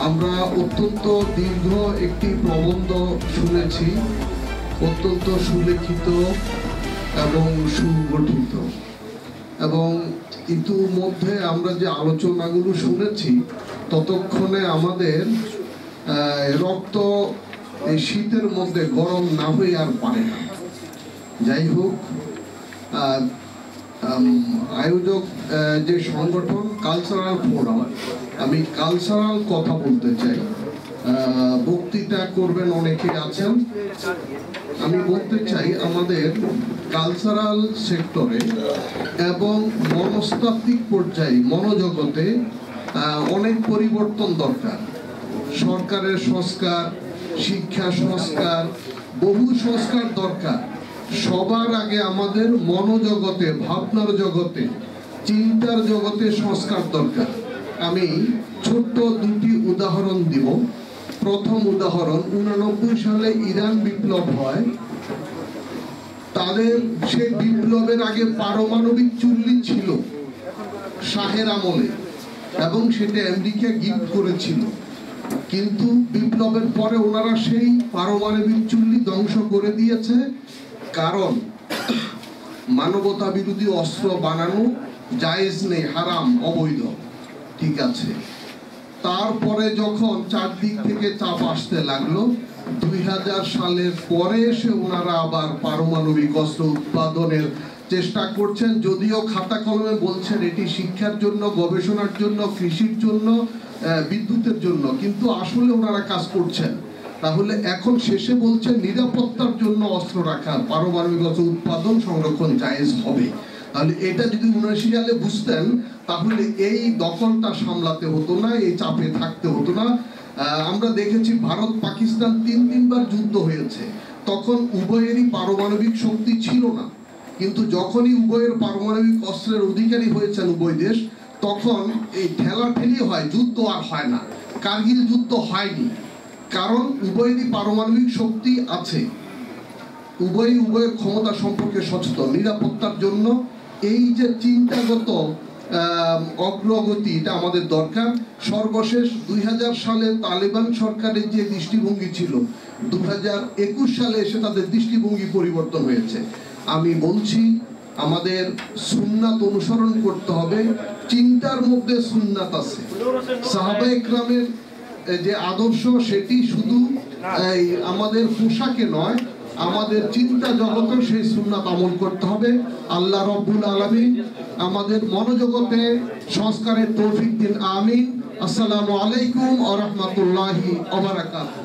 আমরা অত্যন্ত দীর্ঘ একটি প্রবন্ধ শুনেছি, অত্যন্ত সুলেখিত এবং সুগঠিত, এবং ইতিমধ্যে আমরা যে আলোচনাগুলো শুনেছি ততক্ষণে আমাদের রক্ত এই শীতের মধ্যে গরম না হয়ে আর পারে না। যাই হোক, আয়োজক যে সংগঠন কালচারাল ফোরাম, আমি কালচারাল কথা বলতে চাই। বক্তৃতা করবেন অনেকে আছেন, আমি বলতে চাই আমাদের কালচারাল সেক্টরে এবং মনস্তাত্ত্বিক পর্যায়ে মনোজগতে অনেক পরিবর্তন দরকার। সরকারের সংস্কার, শিক্ষা সংস্কার, বহু সংস্কার দরকার। সবার আগে আমাদের মনোজগতে, ভাবনার জগতে, চিন্তার জগতে সংস্কার দরকার। আমি ছোট্ট দুটি উদাহরণ দিব। প্রথম উদাহরণ, 89 সালে ইরান বিপ্লব হয়। তাদের সে বিপ্লবের আগে পারমাণবিক চুল্লি ছিল শাহের আমলে, এবং সেটা আমেরিকা গিফট করেছিল। কিন্তু বিপ্লবের পরে ওনারা সেই পারমাণবিক চুল্লি ধ্বংস করে দিয়েছে, কারণ মানবতা বিরোধী অস্ত্র বানানো জায়েজ নেই, হারাম, অবৈধ। ঠিক আছে, তারপরে যখন চারদিক থেকে চাপ আসতে লাগলো, 2000 সালের পরে এসে ওনারা আবার পারমাণবিক অস্ত্র উৎপাদনের চেষ্টা করছেন। যদিও খাতা কলমে বলছেন এটি শিক্ষার জন্য, গবেষণার জন্য, কৃষির জন্য, বিদ্যুতের জন্য, কিন্তু আসলে ওনারা কাজ করছেন। তাহলে এখন শেষে বলছেন নিরাপত্তার জন্য অস্ত্র রাখা, পারমাণবিক অস্ত্র উৎপাদন সংরক্ষণ জায়েজ হবে। তাহলে এটা যদি 79 সালে বুঝতেন তাহলে এই দখলটা সামলাতে হতো না, এই চাপে থাকতে হতো না। আমরা দেখেছি ভারত পাকিস্তান 3 বার যুদ্ধ হয়েছে, তখন উভয়েরই পারমাণবিক শক্তি ছিল না, কিন্তু যখনই উভয়ের পারমাণবিক অস্ত্রের অধিকারী হয়েছেন উভয় দেশ, তখন এই ঠেলাঠেলি হয়, যুদ্ধ আর হয় না। কার্গিল যুদ্ধ হয়নি, কারণ উভয়েরই পারমাণবিক শক্তি আছে, উভয়ের ক্ষমতা সম্পর্কে সচেতন। নিরাপত্তার জন্য এই যে চিন্তাগত অগ্রগতি, এটা আমাদের দরকার। সর্বশেষ 2000 সালে তালেবান সরকারের যে দৃষ্টিভঙ্গি ছিল, 2021 সালে এসে তাদের দৃষ্টিভঙ্গি পরিবর্তন হয়েছে। আমি বলছি আমাদের সুন্নাত অনুসরণ করতে হবে। চিন্তার মধ্যে সুন্নাত আছে, সাহাবা ইকরামের যে আদর্শ, সেটি শুধু আমাদের পোশাকে নয়, আমাদের চিন্তা জগতে সেই সুন্নাত আমল করতে হবে। আল্লাহ রাব্বুল আলামিন আমাদের মনোজগতে সংস্কারের তৌফিক দিন, আমিন। আসসালামু আলাইকুম ওয়া রাহমাতুল্লাহি ওয়া বারাকাতুহু।